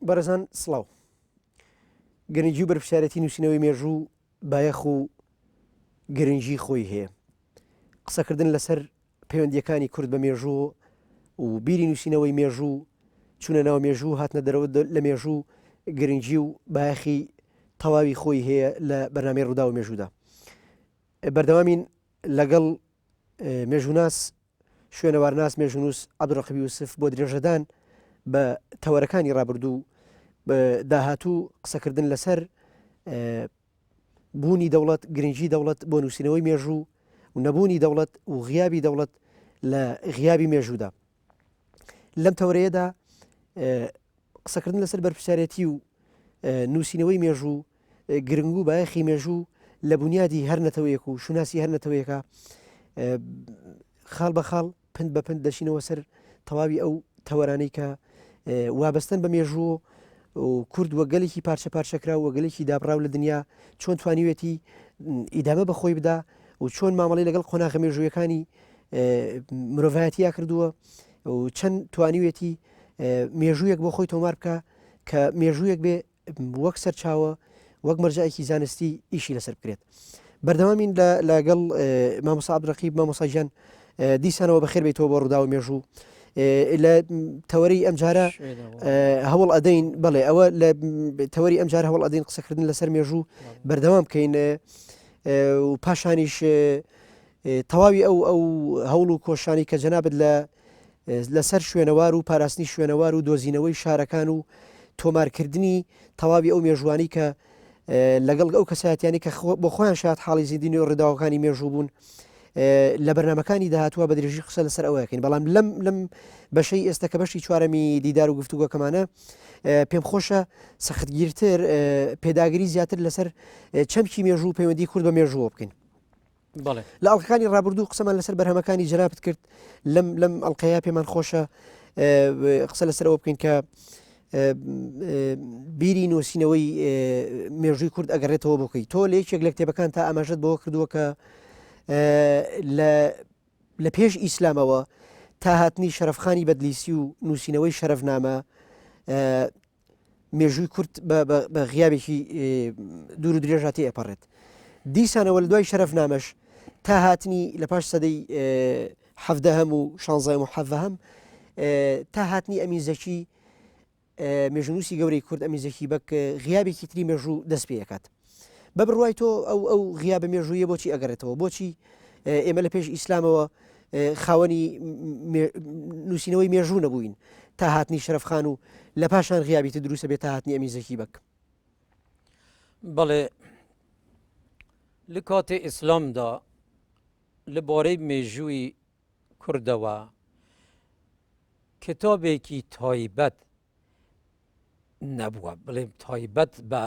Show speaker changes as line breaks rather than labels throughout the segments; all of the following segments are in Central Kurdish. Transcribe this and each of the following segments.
بەڕێزان سڵاو گەرنجی و بەرپرسیارەتی نووسینەوەی مێژوو بایەخ و گرنگی خۆی هەیە. قسەکردن لەسەر پەیوەندیەکانی کورد بە مێژوو و بیری نووسینەوەی مێژوو چونە ناو مێژوو هاتنە دەرەوە لە مێژوو گرنگی و بایەخی تەواوی خۆی هەیە لە بەرنامەی ڕوودا و مێژوودا. بەردەوامین لەگەڵ مێژووناس شوێنەوارناس مێژونووس عەبدوڕەقیب یوسف بۆ درێژەدان بە تەوەرەکانی ڕابردوو داهاتوو قسەکردن لەسەر بوونی دەوڵەت گرنگی دەوڵەت بۆ نووسینەوەی مێژوو و نەبوونی دەوڵەت و غیابی دەوڵەت لە غیابی مێژوودا. لەم تەورەیەدا قسەکردن لەسەر بەرپرسیارەتی و نووسینەوەی مێژوو گرنگ و بایەخی مێژوو لە بنیادی هەر نەتەوەیەک و شوناسی هەر نەتەوەیەکە خاڵ بە خاڵ پند بە پند دەشینەوە سەر تەواوی ئەو تەوەرانەی کە وابەستن بە مێژوو و کورد وەگەلێکی پارچە پارچەکرا و وەگەلێکی دابراو لە دنیا چۆن توانیوێتی ئیدامە بەخۆی بدا و چۆن مامەڵی لەگەڵ قۆناغە مێژوویەکانی مرۆڤایەتیا کردووە و چەند توانیوێتی مێژوویەک بۆ خۆی تۆمار بکە کە مێژوویەک بێ وەک سەرچاوە وەک مەرجایەکی زانستی ئیشی لەسەر بکرێت. بەردەوامین لەگەڵ مامۆستا عەبدوڕەقیب مامۆستاژیان دیسانەوە بەخێر بیتەوە بۆ ڕوودا و مێژوو لە تەوەری ئەمجارە هەوڵ ئەدەین بڵێ ئەوە لە تەوەری ئەمجار هەوڵ ئەدەین قسەکردن لەسەر مێژوو بەردەوام بکەین و پاشانیش تەواوی ئەو هەوڵ و کۆشانی کە جەنابەت لەسەر شوێنەوار و پاراستنی شوێنەوار و دۆزینەوەی شارەکان و تۆمارکردنی تەواوی ئەو مێژوانی کە لەگەڵ ئەو کەسایەتیانی کە بۆ خۆیان شاد حاڵی زیندینی و ڕێداوەکانی مێژوو بوون لە بەرنمەکانی داهاتووە بە درێژی قسە لەسەر ئەوەکەین. بەڵام لەم بەشەی ئێستا کە بەشی چوارەمی دیدار و گفتوگۆکەمانە پێم خۆشە سەختگیرتر پێداگیری زیاتر لەسەر چەمکی مێژوو پەیوەندی کورد بە مێژووە بکەین. لە ئەڵلقەکانی ڕابردوو قسەمان لەسەر بەرهەمەکانی جەنابەت کرد لەم ئەڵلقەیە پێمان خۆشە قسە لەسەرەوە بکەین کە بیری نووسینەوەی مێژووی کورد ئەگەڕێتەوە بکەیت. تۆ لە یەکێک لە کتێبەکان تا ئاماژەت بەوە کردووە کە لە پێش ئیسلامەوە تا هاتنی شەرەفخانی بەدلیسی و نووسینەوەی شەرەفنامە مێژووی کورد بە غیابێکی دوور و درێژ هاتی ئەپەڕێت. دیسانەوە لە دوای شەرەفنامەش تا هاتنی لە پاش سەدەی حەڤدەهەم و شانزەهەم و حەڤەهەم تا هاتنی ئەمین زەکی مێژونووسی گەورەی کورد ئەمین زەکی بەک غیابێکی تری مێژوو دەست پێ دەکات. بە بڕوای تۆ ئەو غیابە مێژوویە بۆچی ئەگەڕێتەوە؟ بۆچی ئێمە لە پێش ئیسلامەوە خاوەنی نووسینەوەی مێژوو نەبووین تا هاتنی شەرەفخان و لە پاشان غیابی دروستە بێت تا هاتنی ئەمین زەکی بەک؟
بەڵێ لە کاتێ ئیسلامدا لەبارەی مێژووی کوردەوە کتابێکی تایبەت نەبووە، بڵێ تایبەت بە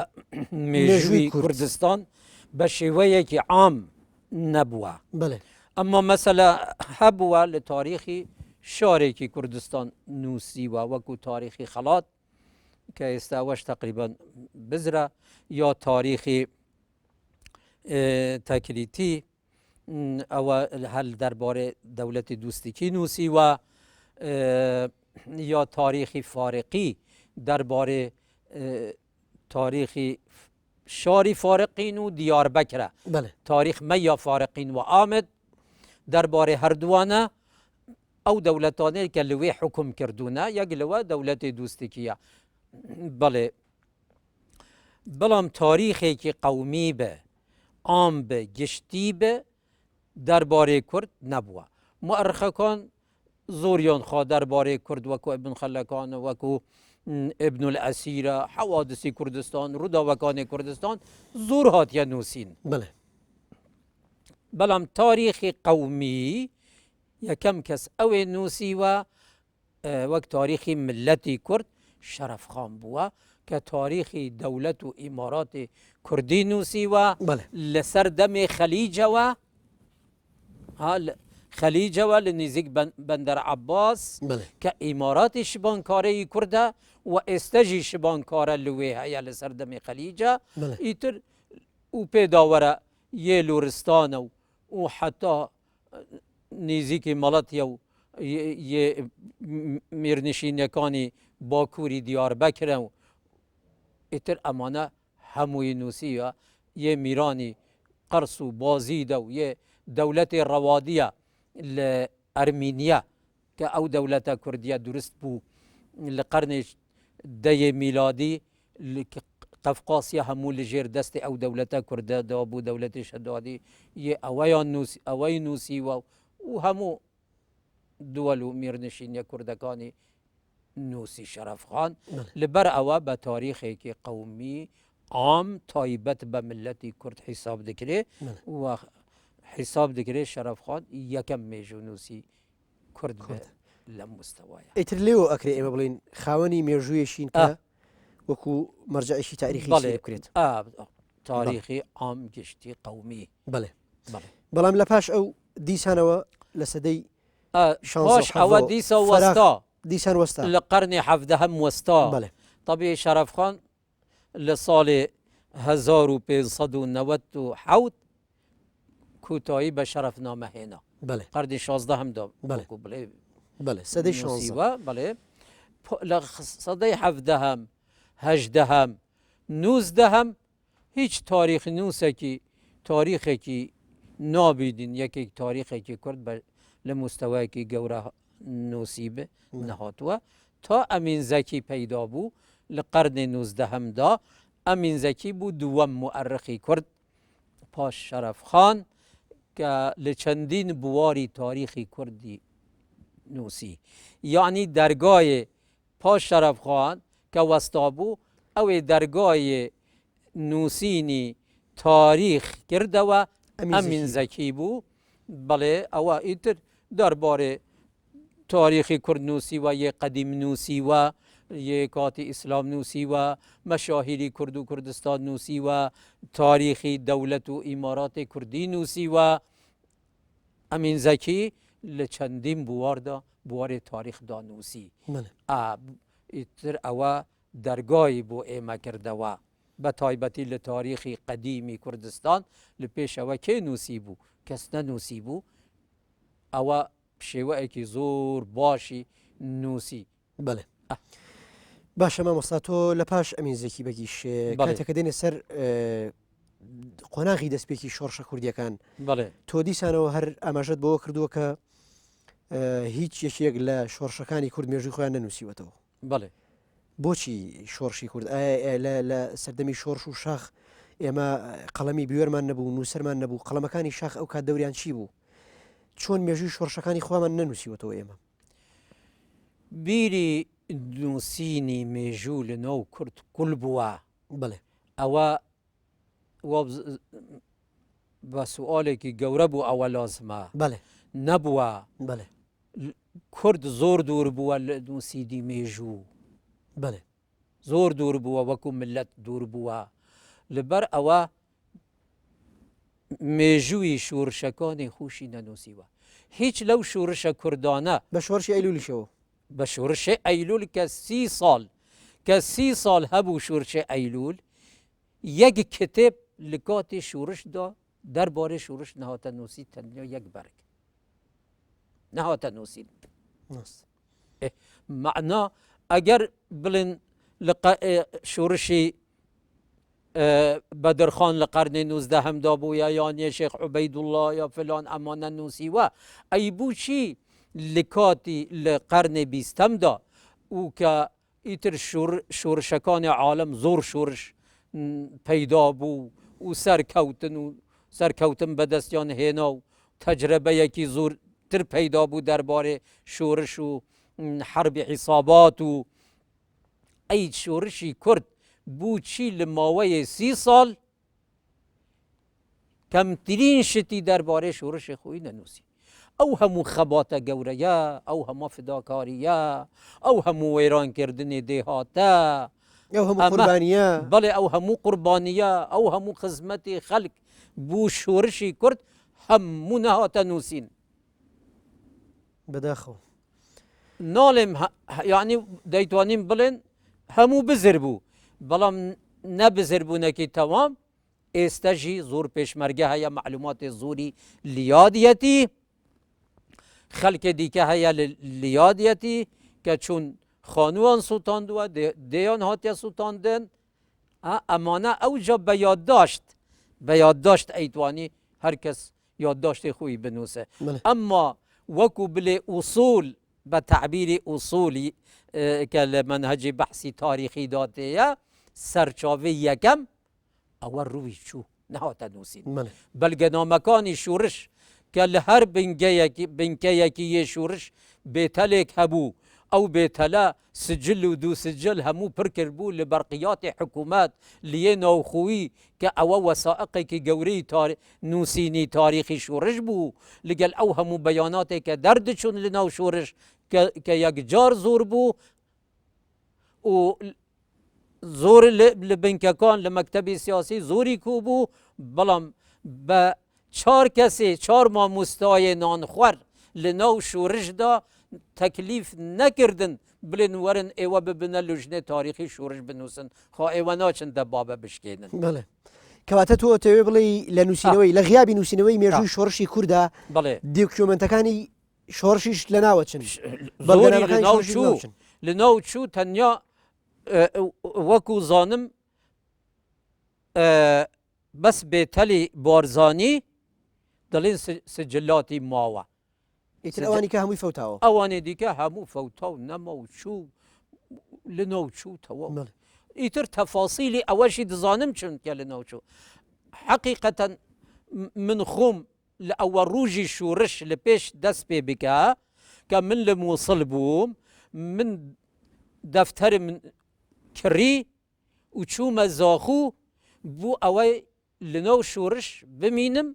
مێژووی کوردستان بە شێوەیەکی عام نەبووە. ئەمما مەسەلە هەبووە لە تاریخی شارێکی کوردستان نووسیوە وەکو تاریخی خەڵات کە ئێستا وەش تقریبان بزرە یا تاریخی تەکلیتی ئەوە هەل دەربارەی دەوڵەتی دووستیکی نووسیوە یا تاریخی فارقی دەربارەی تاریخی شاری فارقین و دیاربەکرە تاریخ مەیا فارقین و ئامد دەربارەی هەردووانە ئەو دەوڵەتانەیە کە لەوێ حکم کردوونە یەک لەوە دەوڵەتی دووستیکیە. بەڵێ بەڵام تاریخێکی قەومی بە ئام بە گشتی بە دەربارەی کورد نەبووە. مؤرخەکان زۆریان خوا دەربارەی کورد وەکو ئیبن خەلەکانە وەکو ئیبن الئەسیرە حەوادثی کوردستان ڕووداوەکانی کوردستان زۆر هاتیە نووسین. بەڵام تاریخی قەومی یەکەم کەس ئەوێ نووسیوە وەک تاریخی ملەتی کورد شەرەفخان بووە کە تاریخی دەوڵەت و ئیماراتی کوردی نووسیوە لەسەر دەمێ خەلیجەوە خەلیجەوە لە نزیک بەندەر عەباس کە ئیماراتی شبانکارەی کوردە و ئێستەژی شبانکارە لەوێ هەیە لەسەر دەمێ خەلیجە ئیتر و پێداوەرە یێ لورستانە و حتا نزیکی مەڵەتیە و میرنشینەکانی باکووری دیاربەکرە و ایتر امانه هموی نوسی و یه میرانی قرص و بازیده و یه دولت روادیه لأرمینیا که او دولت کردیه درست بو لقرن دی میلادی قفقاسیه همو لجیر دست او دولت کرده دا بو دولت شدادی یه اوی نوسی و همو دول و میرنشینی کردکانی نوسی شرف خان لبر اوه به تاریخی که قومی عام تایبت به ملتی کرد حساب دکره و حساب دکره شرف خان یکم میجو نوسی کرد به لمستوایه
ئیتر لێوە ئەکرێ ئێمە بڵین خاوەنی مێژوویەشین کە وەکو مەرجعیشی تاریخی سێ بکرێت
تاریخی عام گشتی قومی
بەڵێ بەڵام لە پاش ئەو دیسانەوە لە سەدەی
پاش ئەوە دیسە وەستا
دیسان وەستا
لە قەرنی حەڤدەهەم وەستا طبیعی شەرەف خان لە ساڵی 1597 کوتایی بە شەرەفنامە هێنا قەرنی 16 هم دا
بله سەدەی 16
بله لە سەدەی حەڤدەهەم هەژدەهەم نوزدەهەم هیچ تاریخ نووسێکی تاریخێکی نابیدین یەکێک تاریخێکی کورد لە مستەوایەکی گەورە نووسی نەهاتووە تا ئەمین زەکی پەیدا بوو لە قەرنی نوزدەهەمدا ئەمین زەکی بوو دووەم مؤەررخی کورد پاش شەرەف خان کە لە چەندین بواری تاریخی کوردی نووسی یعنی دەرگای پاش شەرەف خان کە وەستا بوو ئەوێ دەرگای نووسینی تاریخ کردەوە ئەمین زەکی بوو بەڵێ ئەوە ئیتر دەربارەی تاریخی کورد نووسیوە یە قەدیم نووسیوە یە کاتی ئیسلام نووسیوە مەشاهیری کورد و کوردستان نووسیوە تاریخی دەولەت و ئیماراتی کوردی نووسیوە ئەمین زەکی لە چەندین بواردا بواری تاریخدا نووسی ئیتر ئەوە دەرگای بۆ ئێمە کردەوە بە تایبەتی لە تاریخی قەدیمی کوردستان لە پێشەوە کێ نووسی بوو کەس نەنووسی بوو ئەوە شێوەیەکی زۆر باشی نووسی
بەڵێ باشە مامۆستا تۆ لە پاش ئەمین زەکی بەگیش کاتێککە دێنێ سەر قۆناغی دەستپێکی شۆڕشە کوردیەکان تۆ دیسانەوە هەر ئاماژەت بەوە کردووە کە هیچ یەکێک لە شۆڕشەکانی کورد مێژووی خۆیان نەنووسیوەتەوە
بەڵێ
بۆچی شۆڕشی کورد لە سەردەمی شۆڕش و شاخ ئێمە قەڵەمی بوێرمان نەبوو نووسەرمان نەبوو قەڵەمەکانی شاخ ئەو کات دەوریان چی بوو چۆن مێژووی شۆڕشەکانی خۆمان نەنووسیوەتەوە ئێمە
بیری نووسینی مێژوو لە ناو کورد قول بووە
بڵێ
ئەوە بە سوالێکی گەورە بوو ئەوە لازمە
بەڵێ
نەبووە
بەڵێ
کورد زۆر دوور بووە لە نووسیدی مێژوو
بەڵێ
زۆر دوور بووە وەکو ملت دوور بووە لەبەر ئەوە مێژووی شوورشەکانی خوشی نەنووسیوە هیچ لەو شوورشە کوردانە
بە شۆڕشی ئەیلولیشەوە
بە شوورشی ئەیلول کە 30 ساڵ هەبوو شوورشی ئەیلول یەک کتێب لە کاتی شوورشدا دەربارەی شوورش نەهاتە نووسی تەنیا یەک بەرگ نەهاتە نووسین معنا ئەگەر بڵێن شوورشی بەدرخان لە قەرنی نوزدەهەمدا بووە یان یە شێخ عوبەیدوڵڵا یا فلان ئەمانە نووسیوە ئەی بوو چی لە کاتی لە قەرنی بیستەمدا و کە ئیتر شوورشەکانی عالم زۆر شوورش پەیدا بوو و سەرکەوتن بەدەستیان هێنا و تەجربەیەکی زۆرتر پەیدا بوو دەربارەی شوورش و حربی عیسابات و ئەی شوورشی کورد بوو چی لە ماوەیە 30 ساڵ کەمترین شتی دەربارەی شوورشی خۆی نەنووسی ئەو هەموو خەباتە گەورەیە ئەو هەموو فداکاریە ئەو هەموو وەیرانکردنی دێهاتە بەڵێ ئەو هەموو قوربانیە ئەو هەموو خزمەتی خەڵک بوو شوورشی کورد هەموو نەهاتە نووسین
بەداخەوە
ناڵێم یعنی دەیتوانین بڵێن هەموو بزر بوو بەڵام نەبزربوونەکی تەوام ئێستەژی زۆر پێشمەرگە هەیە معلوماتی زۆری لیادیەتی خەڵکێ دیکە هەیە لە لیادیەتی کە چون خانووان سووتاندووە دێیان هاتیە سووتاندن امانه او جا به یادداشت ایتوانی هر کس یادداشت خوی بنووسه اما وەکو بلێ ئوسول بە تعبیری ئوسولی کە لە منهجی بەحسی تاریخی داتەیە سەرچاوەی یەکەم ئەوە ڕووی چوو نەهاتە نووسین بەڵگەنامەکانی شوورش کە لە هەر بنکەیەکی یێ شوورش بێتەلێک هەبوو ئەو بێتەلە سجل و دوو سجل هەموو پڕ کرد بوو لە بەرقیاتی حکوومەت لێ ناوخۆیی کە ئەوە وەسائقێکی گەورەی نووسینی تاریخی شوورش بوو لەگەڵ ئەو هەموو بەیاناتێک کە دەردەچوون لە ناو شوورش کە یەکجار زۆر بوو و زۆر لە بنکەکان لە مەکتەبی سیاسی زۆری کوو بوو بەڵام بە چار کەسێ چار مامۆستایە نانخوەر لە ناو شوورشدا تەکلیف نەکردن بڵێن وەرن ئێوە ببنە لوژنێ تاریخی شوورش بنووسن خۆ ئێوە ناچن دەبابە بشکێنن
کەواتە تۆ تەوێ بڵێ لە نووسینەوەی لە غیابی نووسینەوەی مێژووی شۆڕشی کووردا دیکومنتەکانی شۆڕشیش لە ناوەچن
لە ناو چوو تەنیا وەکو زانم بەس بێتەلی بارزانی دەڵێن سجلاتی ماوە
ئەوانی کە هەمووی فەوتاوە
ئەوانێ دیکە هەموو فەوتا و نەما و چوو لە ناو چووتەوە ئیتر تەفاسیلی ئەوەشی دەزانم چونکە لە ناو چوو حەقیقەتەن من خۆم لە ئەوە ڕوژی شوورش لە پێش دەست پێ بکە کە من لە مووسڵ بووم من دەفتەرم کڕی و چوومە زاخوو بوو ئەوەی لە ناو شوورش بمینم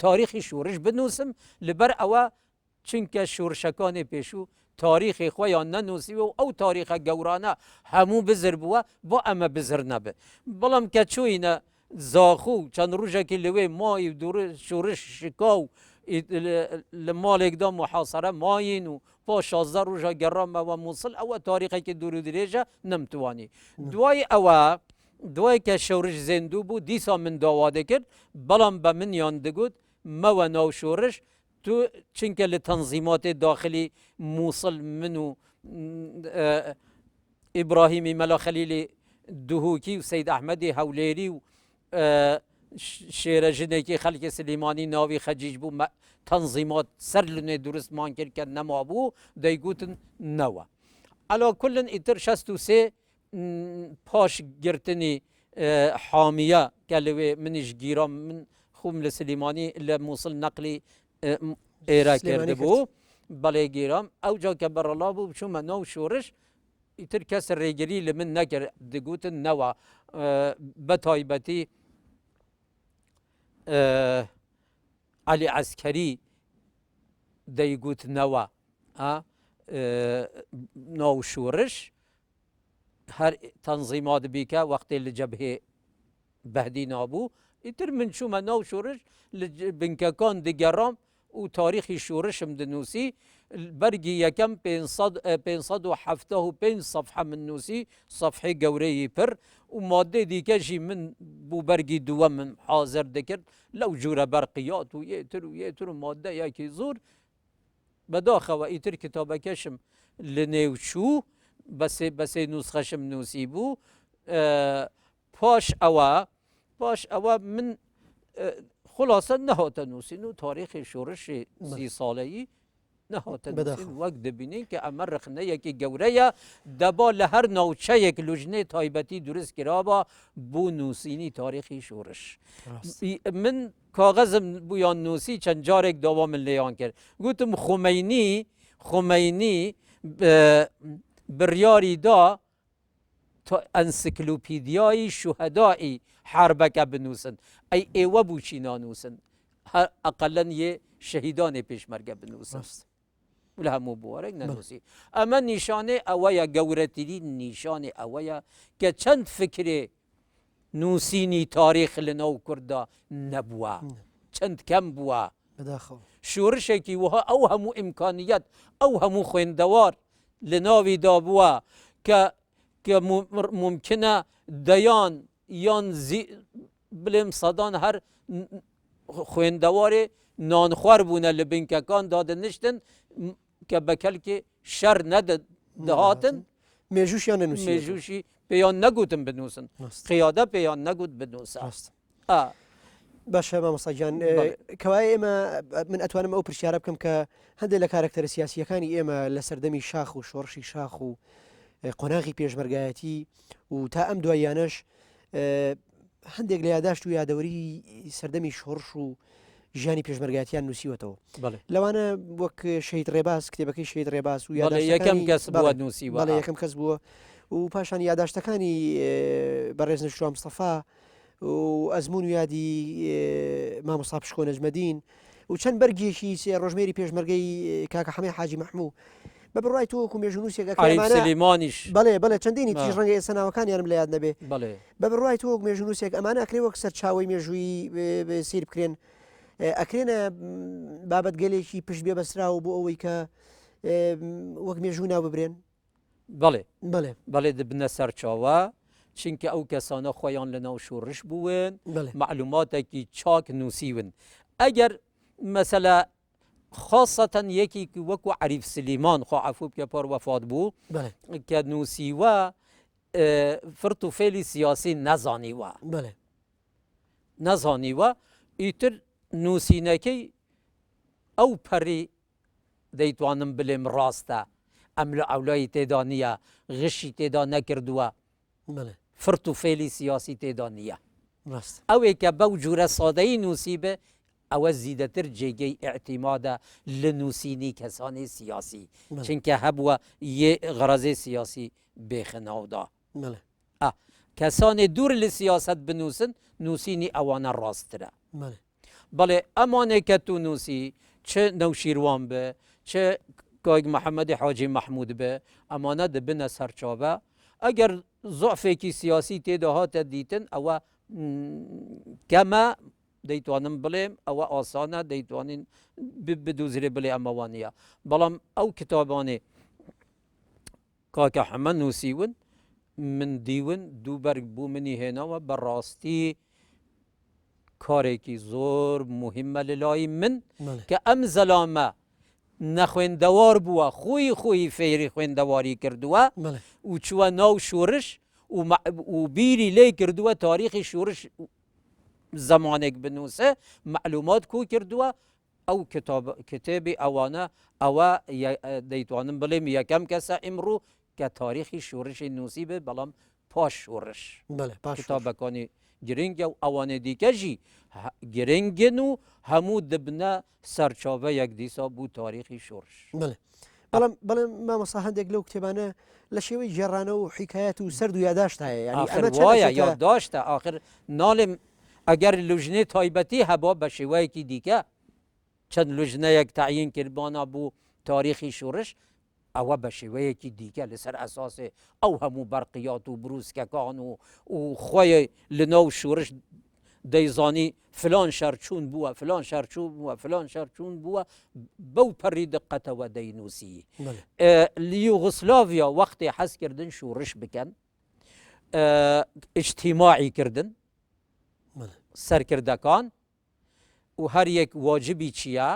تاریخی شوورش بنووسم لەبەر ئەوە چونکە شوورشەکانی پێشوو تاریخی خۆیان نەنووسیوە و ئەو تاریخە گەورانە هەموو بزر بووە بۆ ئەمە بزر نەبێ بەڵام کە چووینە زاخوو چەند ڕۆژێکی لەوێ مای و دوور شوورش شکا و لە ماڵێکدا محاسەرە ماین و پاش 16 ڕۆژە گەڕامەوە مووسڵ ئەوە تاریخێکی دوور و درێژە نەمتوانی دوای ئەوە دوای کە شەورش زێندوو بوو دیسا من داوا دەکرد بەڵام بە منیان دەگوت مەوە ناو شوورش تو چونکە لە تەنزیماتی داخلی مووسڵ من و ئیبراهیمی مەلا خەلیلی دوهوکی و سەید ئەحمەدی هەولێری و شێرە ژنێکی خەڵکی سلێمانی ناوی خەجیج بوو تەنزیمات سەر لە نوێ دروستمان کرد کە نەما بوو دەیگوتن نەوە ئەلا کولن ئیتر 63 پاش گرتنی حامیە کە لەوێ منیش گیرام من خوم لە سلێمانی لە مووسڵ نەقلی ئێرە کرده بوو بەڵێ گیرام ئەو جا کە بەرەڵا بوو بچوومە ناو شوورش ئیتر کەس ڕێگری لە من نەکرد دەگوتن نەوە بە تایبەتی عەلی عەسکەری دەیگوتنەوە ناو شوورش هەر تەنزیمات بیکە وەختێ لە جەبهێ بەهدی نابوو ئیتر من چوومە ناو شوورش لە بنکەکان دگەڕام و تاریخی شوورشم دنووسی بەرگی یەکەم 575 سەفحە من نووسی سەفحەی گەورەی پڕ و مادەی دیکەشی من بوو بەرگی دووەمم حازر دەکرد لەو جوورە بەرقیات و یەتر و مادەیەکی زۆر بەداخەوە ئیتر کتابەکەشم لە نێوچوو بەسێ نوسخەشم نووسی بوو پاش ئەوە من خلاصە نەهاتە نووسین و تاریخی شوورشی 30 ساڵەیی نەهاتە نووسین وەک دەبینین کە ئەمە ڕخنەیەکی گەورەیە دەبا لە هەر ناوچەیەک لوژنەی تایبەتی دروست کرابە بۆ نووسینی تاریخی شوورش من کاغەزم بوویان نووسی چەند جارێک داوا من لێیان کرد گوتم خۆمەینی بڕیاری دا ئەنسیکلۆپیدیایی شوهەدایی حربەکە بنووسن ئەی ئێوە بووچی نانووسن ئەقەلەن یێ شەهیدانی پێشمەرگە بنووسن لە هەموو بوارێک نەنووسی ئەمە نیشانێ ئەوەیە گەورەترین نیشانێ ئەوەیە کە چەند فکرێ نووسینی تاریخ لە ناو کووردا نەبووە چەند کەم بووە شوورشێکی وها ئەو هەموو ئیمکانیەت ئەو هەموو خوێندەوار لە ناویدا بووە کە ممکنە دەیان یان بڵێم سەدان هەر خوێندەوارێ نانخوار بوونە لە بنکەکان دادەنیشتن کە بە کەلکی شەر نەدەهاتن
مێژوشیان نەنووسی
مێژوشی پێیان نەگوتم بنووسن قیادە پێیان نەگوت بنووسە
باشە مامۆستاگیان کەوای ئێمە من ئەتوانم ئەو پرسیارە بکەم کە هەندێک لە کارکتەرە سیاسیەکانی ئێمە لە سەردەمی شاخ و شۆڕشی شاخ و قۆناغی پێشمەرگایەتی و تا ئەم دواییانەش هەندێک لە یاداشت و یادەوەری سەردەمی شۆڕش و ژیانی پێشمەرگایەتیان نووسیوەتەوە لەوانە وەک شەید ڕێباز کتێبەکەی شەید ڕێباز و
یەکەم کەس بووە نووسیوە
یەکەم کەس بووە و پاشان یاداشتەکانی بەڕێز نەشتووە مستەفا و ئەزمون و یادی مامۆستا پشکۆ نەجمەدین و چەند بەرگێکی سێ ڕۆژمێری پێشمەرگەی کاکە حەمەی حاجی مەحموو بە بڕای تۆ و
مێژونوسێکمانیش
بڵێ چەندینی تیژ ڕەنگە ئێستا ناوەکانیانم لە یاد نەبێ بە بڕای تۆ مێژونوسێک ئەمانە ئەکرێ وەک سەر چاوەی مێژووی سیر بکرێن ئەکرێنە بابەت گەلێکی پشت بێ بەسراوە بۆ ئەوەی کە وەک مێژوو ناو ببرێن
بەڵێ دبنە سەرچاوە چینکە ئەو کەسانە خۆیان لە ناو شۆڕش بوون معلوماتێکی چاک نووسیون ئەگەر مەسەلە خاصەتەن یەکێکی وەکو عەریف سلیمان خوا عەفو بکە پار وەفات بوو کە نووسیوە فرت و فێلی سیاسی نەزانیوە ئیتر نووسینەکەی ئەو پەڕی دەیتوانم بڵێم ڕاستە ئەم لە ئەولای تێدا نییە غشی تێدا نەکردووە فرت و فێلی سیاسی تێدا نییە ئەوێ کە بەو جورە سادەی نووسی بێ ئەوە زیدەتر جێگەی ئاعتیمادە لە نووسینی کەسانی سیاسی چونکە هەبووە یێ غەرەزەی سیاسی بێخەناودا کەسانی دوور لە سیاست بنووسن نووسینی ئەوانە ڕاستترە بەڵێ ئەمانێک کە تو نووسی چه نەوشیروان بێ چه کاک محەممەدی حاجی مەحموود بێ ئەمانە دەبنە سەرچاوە ئەگەر زۆفێکی سیاسی تێدا هاتە دیتن ئەوە کەمە دەیتوانم بڵێم ئەوە ئاسانە دەیتوانین بدوزرێ بڵێ ئەمەوانە بەڵام ئەو کتابانێ کاکە حەمە نووسیون من دیون دووبەرگ بوو منی هێناوە بەڕاستی کارێکی زۆر مهمە لەلای من کە ئەم زەلامە نەخوێندەوار بووە خۆی فێری خوێندەواری کردووە و چووە ناو شۆڕش و بیری لێ کردووە تاریخی شۆڕش زمانێک بنووسە معلومات کو کردووە ئەو کتێبی ئەوانە ئەوە دەیتوانم بڵێم یەکەم کەسە ئیمڕوو کە تاریخی شۆڕشی نووسی بێ بەڵام پاش شۆڕش کتابەکانی گرنگە و ئەوانە دیکەژی گرنگن و هەموو دبنە سەرچاوەیەک دیسا بوو تاریخی شۆڕش
بەڵام مامۆستا هەندێک لەو کتێبانە لە شێوەی جێڕانە و حیکایەت و سرد و یاداشت هەیە
وایە یادداشتە ئاخر ناڵێم ئەگەر لوژنەی تایبەتی هەبا بە شێوەیەکی دیکە چەند لوژنەیەک تەعیین کردبانە بوو تاریخی شۆڕش ئەوە بە شێوەیەکی دیکە لەسەر ئەساسێ ئەو هەموو بەرقیات و بروسکەکان و خۆی لە ناو شۆڕش دەیزانی فلان شەر چوون بووە فلان شەر چوون بووە فلان شەر چوون بووە بەو پەڕی دقەتەوە دەینووسی یوغسلاڤیا وەختی حەزکردن شۆڕش بکەن ئیجتیماعی کردن سەرکردەکان و هەر یەک واجبی چییە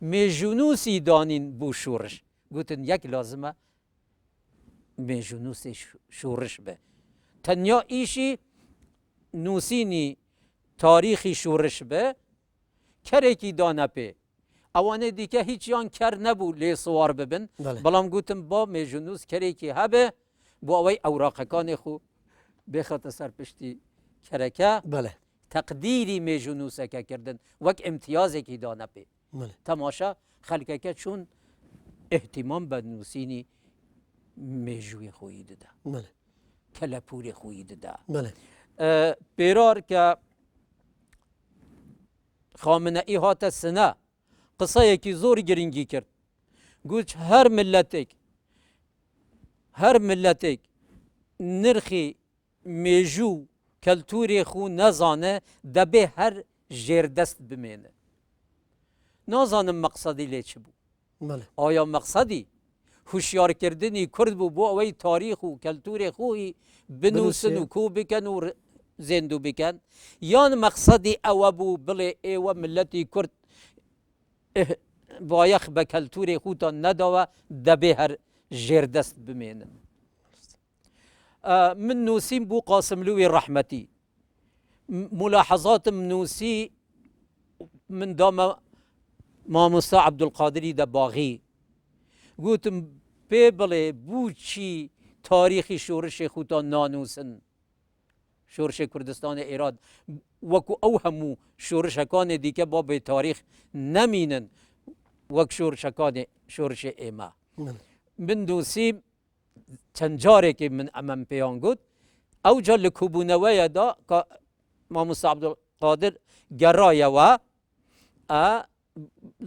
مێژونووسی دانین بوو شۆڕش گوتن یەک لازمە مێژونووسی شۆڕش بێ تەنیا ئیشی نووسینی تاریخی شۆڕش بێ کەرێکی دانە پێ ئەوانە دیکە هیچیان کەر نەبوو لێ سوار ببن بەڵام گوتم با مێژونووس کەرێکی هەبێ بۆ ئەوەی ئەوراقەکانی خو بێخەتە سەر پشتی کەرەکە تەقدیری مێژونووسەکە کردن وەک ئیمتیازێکی دانە پێ تەماشا خەلکەکە چوون احتیمام بە نووسینی مێژووی خۆی ددا کەلەپوری خۆی ددا پێرار کە خامنەئی هاتە سنە قسەیەکی زۆری گرنگی کرد گوت هەر ملەتێک نرخی مێژوو کەلتوری خو نەزانە دەبێ هەر ژێردەست بمێنە نازانم مەقسەدی لێ چ بوو ئایا مەقسەدی هوشیارکردنی کورد بوو بۆ ئەوەی تاریخ و کەلتوری خۆی بنووسن و کو بکەن و زێندوو بکەن یان مەقسەدی ئەوە بوو بڵێ ئێوە ملەتی کورد بایەخ بە کەلتوری خوتان نەداوە دەبێ هەر ژێردەست بمێنن. من نووسیم بوو قاسملووی ڕەحمەتی، ملاحەزاتم نووسی من دامە مامۆستا عەبدولقادری دەباغی، گوتم پێ بڵێ بووچی تاریخی شۆڕشی خوتان نانووسن، شۆڕشی کوردستانی ئێران وەکو ئەو هەموو شۆڕشەکانی دیکە با بێ تاریخ نەمینن وەک شۆڕشەکانی شۆڕشی ئێمە. من نووسیم چەند جارێکی من ئەمەم پێیان گوت، ئەوجا لە کوبوونەوەیەدا کە مامۆستا عەبدولقادر گەڕایەوە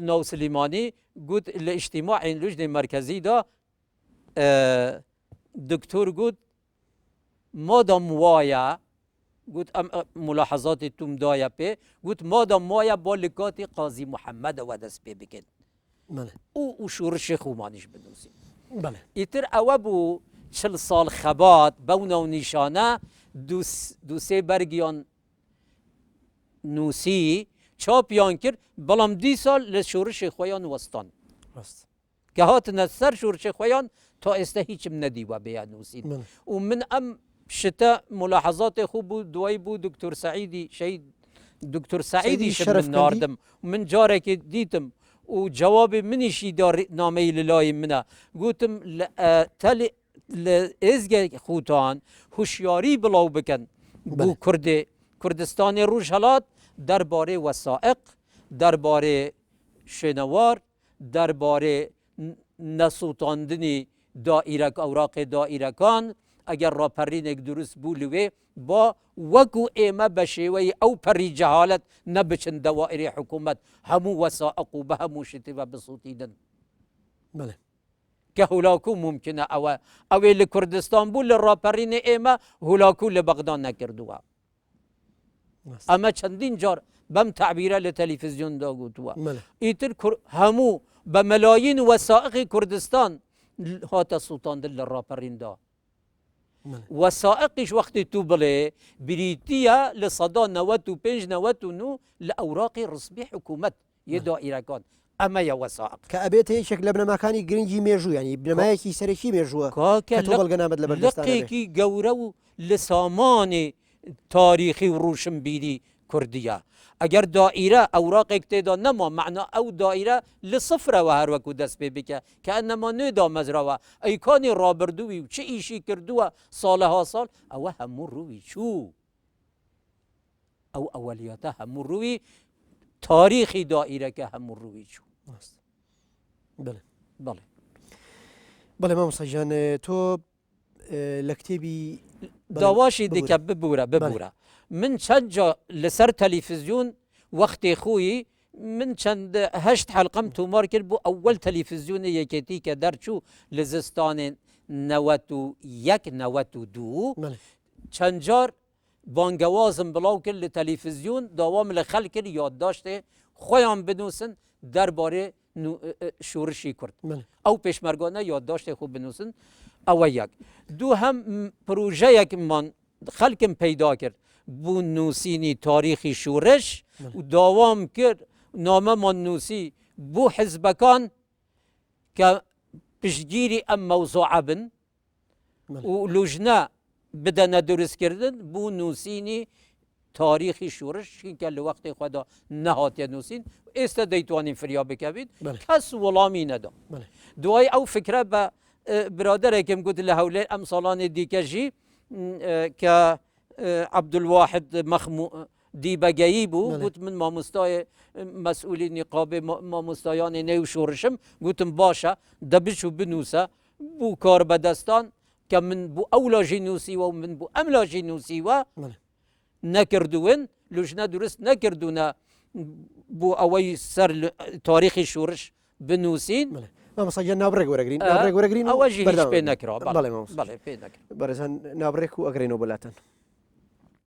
ناو سلیمانی، گوت لە ئیجتیماعی لوژنی مەرکەزیدا دکتۆر گوت مادام وایە، گوت ئەم ملاحەزاتی توم دایە پێ، گوت مادام وایە با لە کاتی قازی محەممەدەوە دەست پێ بکەن و شۆڕشی خومانیش بنووسین. ئیتر ئەوە بوو 40 ساڵ خەبات بەو ناونیشانە دوو سێ بەرگیان نووسی چاپیان کرد، بەڵام 20 ساڵ لە شۆڕشی خۆیان وەستان کە هاتنە سەر شۆڕشی خۆیان تا ئێستا هیچم نەدیوە بێیان نووسین. و من ئەم شتە ملاحەزاتی خوب بوو، دوای بوو دکتۆر سەعیدی شەید دکتۆر سەعیدیشم من ناردم، من جارێکی دیتم و جوابی منیشی نامەی لە لای منە، گوتم لە ئێزگە خوتان هوشیاری بڵاو بکەن بۆ کوردستانی ڕوژ هەڵات دەربارەی وەسائق، دەربارەی شوێنەوار، دەربارەی نەسووتاندنی ئەوراقی دائیرەکان، ئەگەر ڕاپەڕینێک دروست بوو لەوێ با وەکو ئێمە بە شێوەی ئەو پەڕی جەهالەت نەبچن دەوائری حکوومەت هەموو وەسائق و بە هەموو شتی بە بسووتیدن. کە هولاکو ممکنە ئەوێ لە کوردستان بوو لە ڕاپەڕینی ئێمە هولاکو لە بەغدا نەکردووە. ئەمە چەندین جار بەم تعبیرە لە تەلیڤیزیۆندا گوتووە. ئیتر هەموو بە مەلایین وەسائقی کوردستان هاتە سووتاندن لە ڕاپەڕیندا. وەسائقیش وەختی تو بڵێ بریتیە لە سەدا 95-99 لە ئەوراقی ڕسمی حکوومەت یە دائیرەکان. ئەمەیە وەسائق
کە ئەبێت یەکێک لە بنەماکانی گرنگی مێژوو، ینی بنەمایەکی سەرەکی مێژووە بەڵگەنامەت لە
لەقێکی گەورە و لە سامانی تاریخی و ڕوشنبیری کوردیە. ئەگەر دائیرە ئەوراقێک تێدا نەما مەعنا ئەو دائیرە لە سفرەوە هەروەکو دەست پێ بکە کە ئەنەما نوێدا مەزراوە ئەیکانی ڕابردووی و چ ئیشی کردووە ساڵەها ساڵ ئەوە هەموو ڕووی چوو. ئەو ئەوەلیاتە هەموو ڕووی تاریخی دائیرەکە هەموو ڕووی چوو.
بەڵێ مامۆستا گیان تۆ لە کتێبی
داواشی دیکە ببوورە. من چەند جا لەسەر تەلیڤیزیۆن وەختی خۆی من چەند 8 حەلقەم تومار کرد بۆ ئەوەل تەلیڤیزیۆنی یەکێتی کە دەرچوو لە زستانی 91-92 چەند جار بانگەوازم بڵاو کرد لە تەلیڤیزیۆن داوام لە خەڵک کرد یادداشتێ خۆیان بنووسن دەربارەی شۆڕشی کورد، ئەو پێشمەرگانە یادداشتێ خۆ بنووسن. ئەوە یەک. دوو هەم پرۆژەیەکمان خەڵکم پەیدا کرد بوو نووسینی تاریخی شۆڕش و داوام کرد نامەمان نووسی بۆ حیزبەکان کە پشتگیری ئەم مەوزوعە بن و لوژنە بدەنە دروستکردن بوو نووسینی تاریخی شۆڕش کە لە وەختی خۆدا نەهاتیە نووسین، ئێستا دەیتوانین فریا بکەوین، کەس وەڵامی نەدا. دوای ئەو فکرە بە برادێکم گوت لە هەولێر ئەم ساڵانی دیکەژی کە عەبدولواحد دیبەگەیی بوو، گوت من مامۆستای مەسئولی نیقابی مامۆستایانی نێو شۆڕشم، گوتم باشە دەبچ و بنووسە بوو کار بەدەستان کە من بوو ئەو لاژی نووسیوە و من بوو ئەم لاژی نووسیوە نەکردوون، لوژنە دروست نەکردوونە بۆ ئەوەی سەر تاریخی شۆڕش بنووسین.
مامۆستا گیان ناوبڕێک وەرەگرین
ئەوەژی هیچ پێ نەکرا.
بەڕێزان ناوبڕێک و ئەگرێنەوە بەلاتەن.